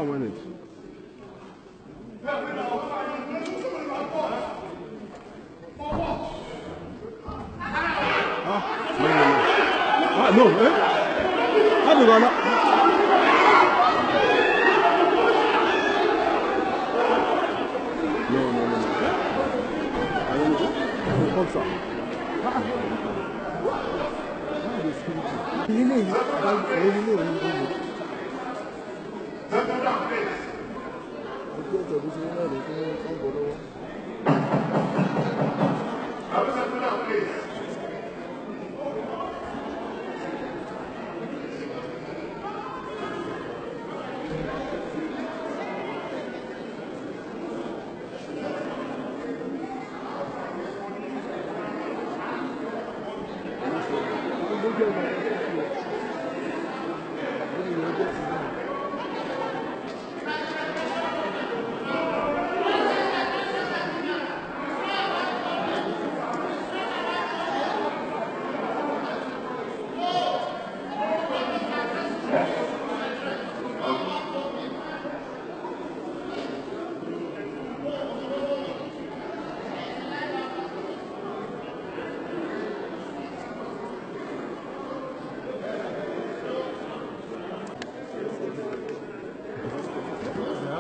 can't manage. No, eh? How do you go now? No. I don't know. Comme ça.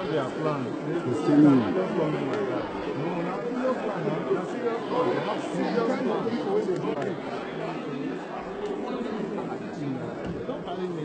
Their plan. They just like that. No, not serious plan. Not serious plan. They have serious plan. Don't carry me.